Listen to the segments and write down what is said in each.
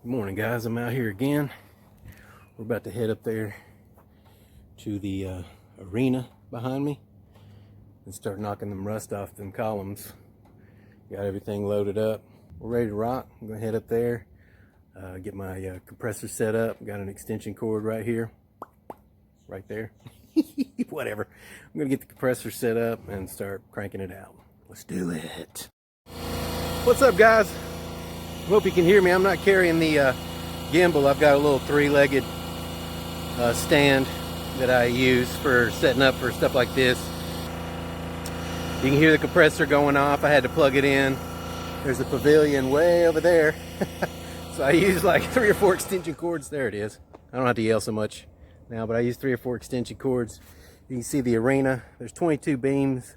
Good morning, guys. I'm out here again. We're about to head up there to the arena behind me and start knocking them rust off them columns. Got everything loaded up. We're ready to rock. I'm gonna head up there, get my compressor set up. Got an extension cord right here, right there. Whatever. I'm gonna get the compressor set up and start cranking it out. Let's do it. What's up, guys? Hope you can hear me. I'm not carrying the gimbal. I've got a little three-legged stand that I use for setting up for stuff like this. You can hear the compressor going off. I had to plug it in. There's a pavilion way over there. So I use like 3 or 4 extension cords. There it is. I don't have to yell so much now, but I use 3 or 4 extension cords. You can see the arena. There's 22 beams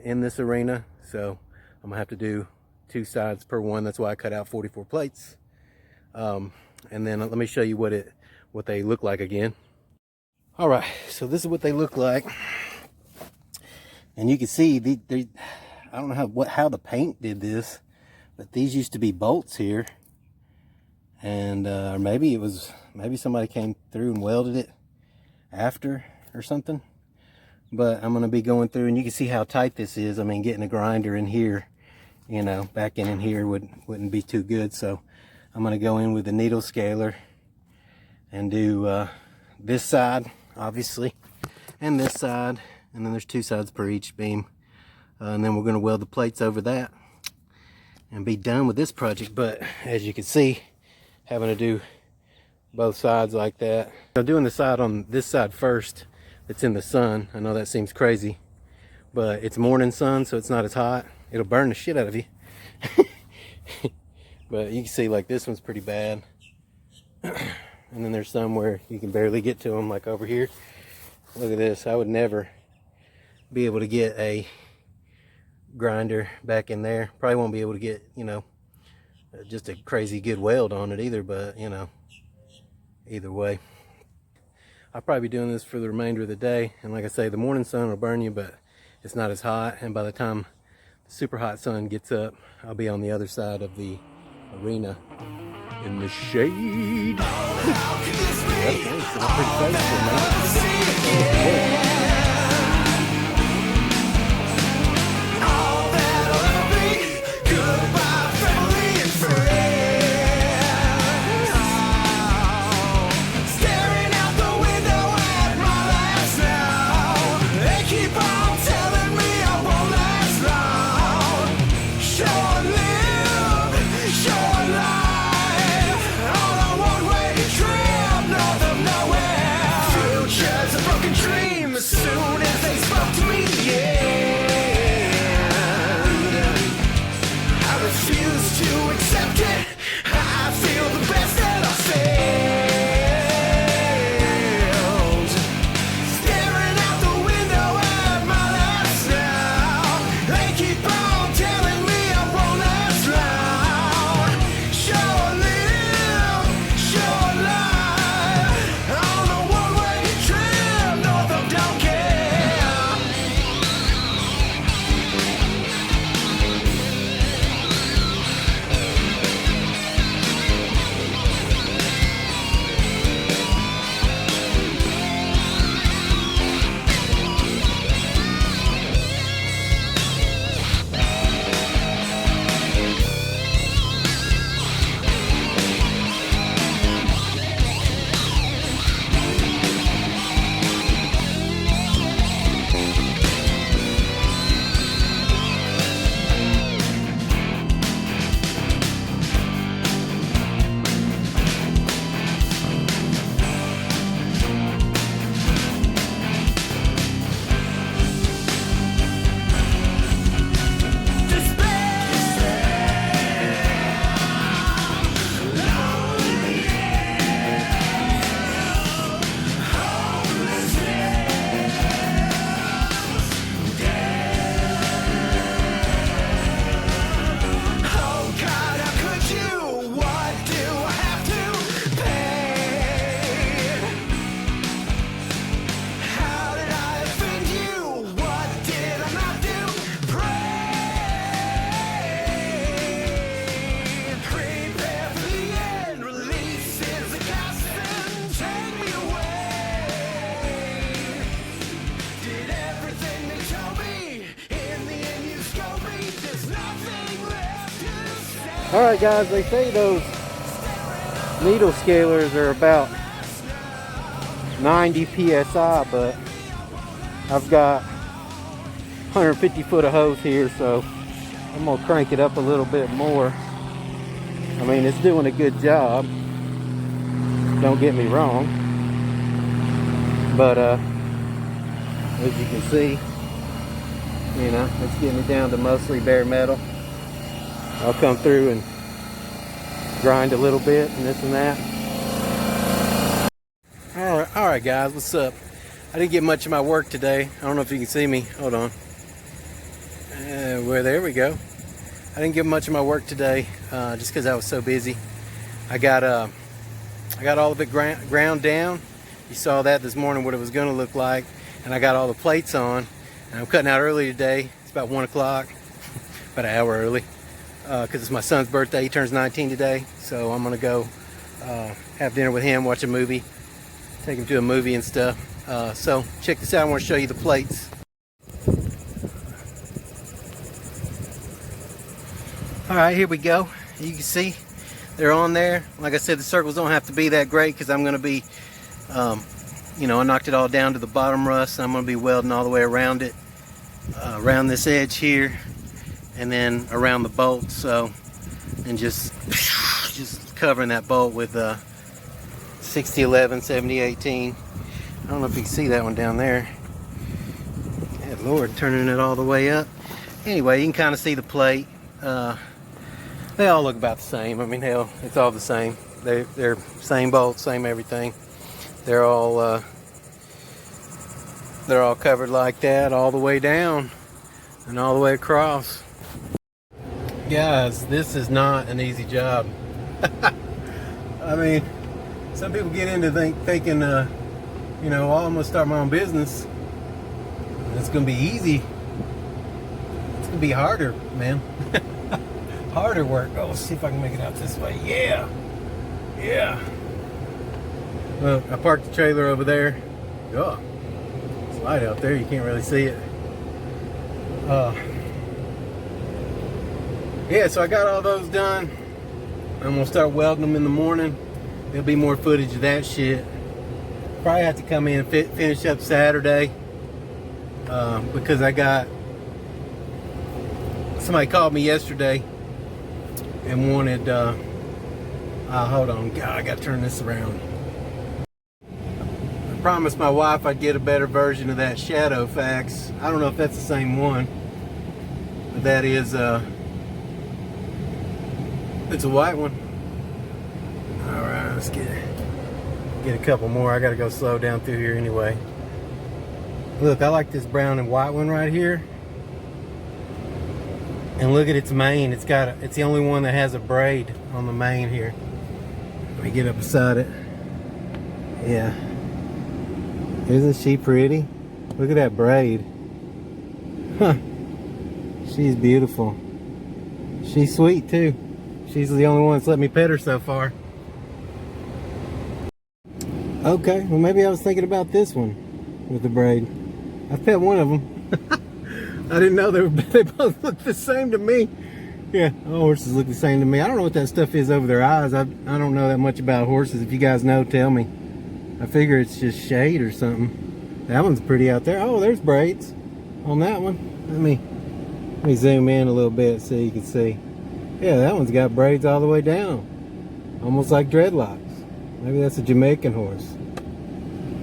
in this arena, so I'm gonna have to do 2 sides per one. That's why I cut out 44 plates. And then let me show you what they look like again. All right, so this is what they look like, and you can see I don't know how the paint did this, but these used to be bolts here, and or maybe somebody came through and welded it after or something. But I'm gonna be going through, and you can see how tight this is. I mean, getting a grinder in here, you know, back in here wouldn't be too good. So I'm gonna go in with the needle scaler and do this side, obviously, and this side, and then there's 2 sides per each beam, and then we're gonna weld the plates over that and be done with this project. But as you can see, having to do both sides like that. I'm doing the side on this side first that's in the sun. I know that seems crazy, but it's morning sun, so it's not as hot. It'll burn the shit out of you. But you can see, like, this one's pretty bad. And then there's some where you can barely get to them, like over here. Look at this. I would never be able to get a grinder back in there. Probably won't be able to get, you know, just a crazy good weld on it either, but, you know, either way. I'll probably be doing this for the remainder of the day. And like I say, the morning sun will burn you, but it's not as hot. And by the time the super hot sun gets up, I'll be on the other side of the arena in the shade. Alright guys, they say those needle scalers are about 90 psi, but I've got 150 foot of hose here, so I'm gonna crank it up a little bit more. I mean, it's doing a good job, don't get me wrong, but as you can see, you know, it's getting it down to mostly bare metal. I'll come through and grind a little bit and this and that. All right guys, what's up? I didn't get much of my work today. I don't know if you can see me. Hold on. There we go. I didn't get much of my work today just because I was so busy. I got all of it ground down. You saw that this morning, what it was going to look like, and I got all the plates on. And I'm cutting out early today. It's about 1 o'clock, about an hour early, because it's my son's birthday. He turns 19 today, so I'm gonna go have dinner with him, watch a movie, take him to a movie and stuff. So check this out. I want to show you the plates. All right, here we go. You can see they're on there. Like I said, the circles don't have to be that great because I'm going to be, you know, I knocked it all down to the bottom rust. I'm going to be welding all the way around it, around this edge here, and then around the bolt. So, and just covering that bolt with 6011, 7018. I don't know if you can see that one down there. Good Lord, turning it all the way up. Anyway, you can kind of see the plate. They all look about the same. I mean, hell, it's all the same. They're same bolt, same everything. They're all covered like that all the way down and all the way across. Guys, this is not an easy job. I mean, some people get into thinking, you know, oh, I'm gonna start my own business. It's gonna be easy. It's gonna be harder, man. Harder work. Oh, let's see if I can make it out this way. Yeah. Yeah. Well, I parked the trailer over there. Oh, it's light out there. You can't really see it. Yeah, so I got all those done. I'm gonna start welding them in the morning. There'll be more footage of that shit. Probably have to come in and finish up Saturday because I got somebody called me yesterday and wanted hold on, God, I gotta turn this around. I promised my wife I'd get a better version of that shadow fax. I don't know if that's the same one, but that is it's a white one. All right, let's get a couple more. I gotta go slow down through here anyway. Look, I like this brown and white one right here. And look at its mane. It's the only one that has a braid on the mane here. Let me get up beside it. Yeah. Isn't she pretty? Look at that braid. Huh. She's beautiful. She's sweet too. She's the only one that's let me pet her so far. Okay, well maybe I was thinking about this one with the braid. I've pet one of them. I didn't know they both look the same to me. Yeah, all horses look the same to me. I don't know what that stuff is over their eyes. I don't know that much about horses. If you guys know, tell me. I figure it's just shade or something. That one's pretty out there. Oh, there's braids on that one. Let me zoom in a little bit so you can see. Yeah, that one's got braids all the way down. Almost like dreadlocks. Maybe that's a Jamaican horse.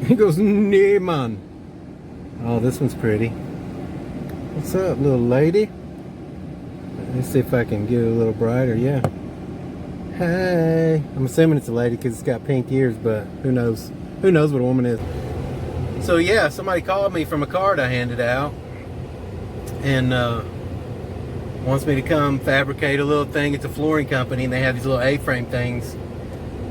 He goes, nee, man. Oh, this one's pretty. What's up, little lady? Let's see if I can get it a little brighter. Yeah. Hey. I'm assuming it's a lady because it's got pink ears, but who knows? Who knows what a woman is? So yeah, somebody called me from a card I handed out and wants me to come fabricate a little thing. It's a flooring company and they have these little A-frame things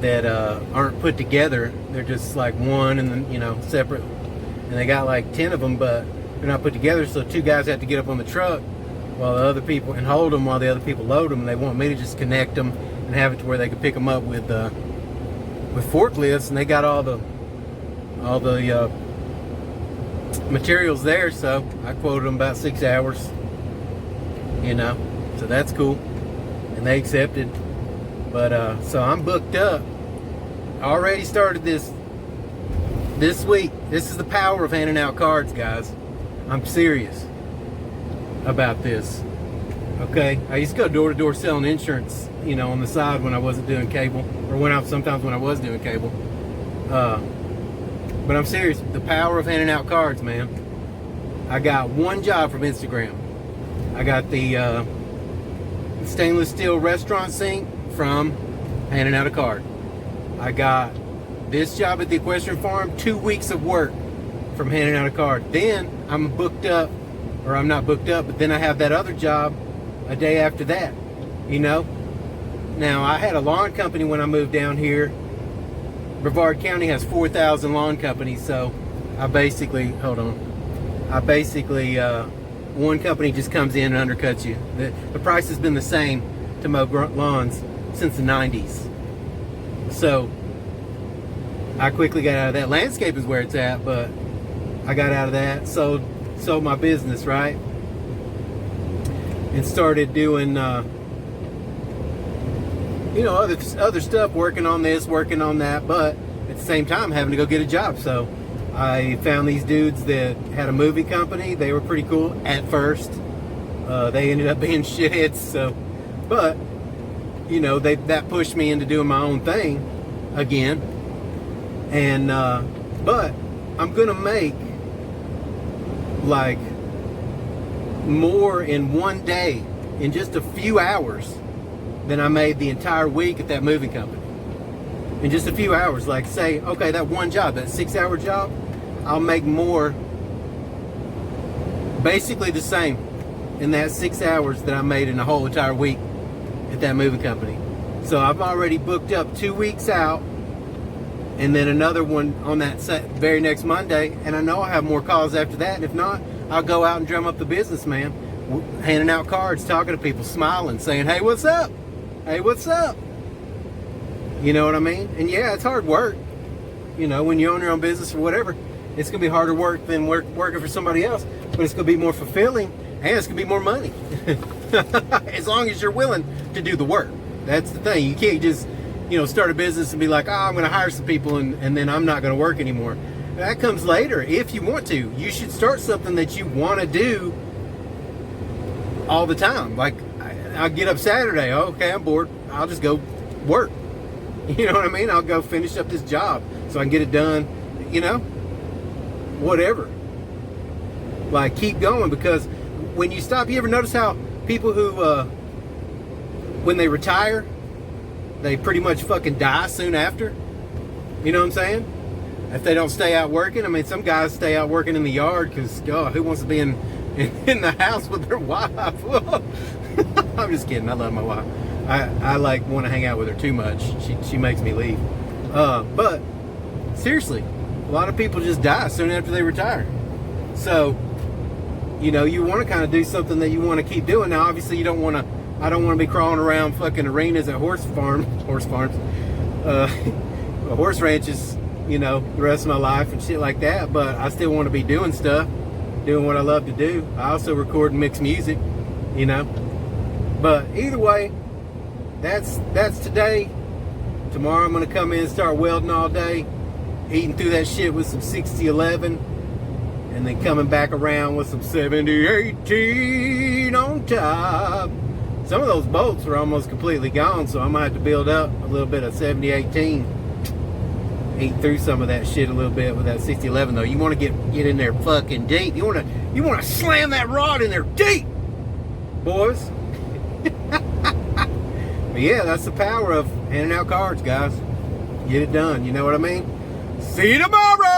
that aren't put together. They're just like one and then, you know, separate. And they got like 10 of them, but they're not put together, so two guys have to get up on the truck while the other people and hold them while the other people load them. And they want me to just connect them and have it to where they can pick them up with forklifts, and they got all the materials there. So I quoted them about 6 hours, you know, so that's cool. and they accepted. But so I'm booked up. I already started this week. This is the power of handing out cards, guys. I'm serious about this. Okay, I used to go door to door selling insurance, you know, on the side when I wasn't doing cable, or sometimes when I was doing cable. But I'm serious. The power of handing out cards, man. I got one job from Instagram. I got the stainless steel restaurant sink from handing out a card. I got this job at the Equestrian Farm, 2 weeks of work from handing out a card. Then I'm booked up, or I'm not booked up, but then I have that other job a day after that, you know? Now, I had a lawn company when I moved down here. Brevard County has 4,000 lawn companies, so I basically, one company just comes in and undercuts you. The price has been the same to mow lawns since the 90s. So I quickly got out of that. Landscape is where it's at, but I got out of that, sold my business, right? And started doing you know, other stuff, working on this, working on that, but at the same time having to go get a job. So I found these dudes that had a movie company. They were pretty cool at first. They ended up being shitheads, so, but you know, that pushed me into doing my own thing again. And but I'm gonna make like more in one day, in just a few hours, than I made the entire week at that moving company. In just a few hours. Like, say, okay, that one job, that 6-hour job, I'll make more, basically the same in that 6 hours that I made in the whole entire week at that moving company. So I've already booked up 2 weeks out, and then another one on that very next Monday, and I know I'll have more calls after that, and if not, I'll go out and drum up the business, man. Handing out cards, talking to people, smiling, saying, hey, what's up? Hey, what's up? You know what I mean? And yeah, it's hard work. You know, when you own your own business or whatever, it's going to be harder work than working for somebody else, but it's going to be more fulfilling, and it's going to be more money. As long as you're willing to do the work. That's the thing. You can't just, you know, start a business and be like, oh, I'm going to hire some people and then I'm not going to work anymore. That comes later if you want to. You should start something that you want to do all the time. Like, I'll get up Saturday, okay, I'm bored, I'll just go work. You know what I mean? I'll go finish up this job so I can get it done, you know? Whatever. Like, keep going, because when you stop, you ever notice how people who, when they retire, they pretty much fucking die soon after? You know what I'm saying? If they don't stay out working. I mean, some guys stay out working in the yard because, God, who wants to be in the house with their wife? I'm just kidding. I love my wife. I like want to hang out with her too much. She makes me leave. But seriously, a lot of people just die soon after they retire. So, you know, you want to kind of do something that you want to keep doing. Now, obviously, you don't want to. I don't want to be crawling around fucking arenas at horse farms, horse ranches, you know, the rest of my life and shit like that. But I still want to be doing stuff, doing what I love to do. I also record and mix music, you know. But either way, that's today. Tomorrow I'm gonna come in and start welding all day, eating through that shit with some 6011, and then coming back around with some 7018 on top. Some of those bolts are almost completely gone, so I might have to build up a little bit of 7018. Eat through some of that shit a little bit with that 6011 though. You want to get in there fucking deep. You want to slam that rod in there deep, boys. But yeah, that's the power of handing out cards, guys. Get it done. You know what I mean? See you tomorrow.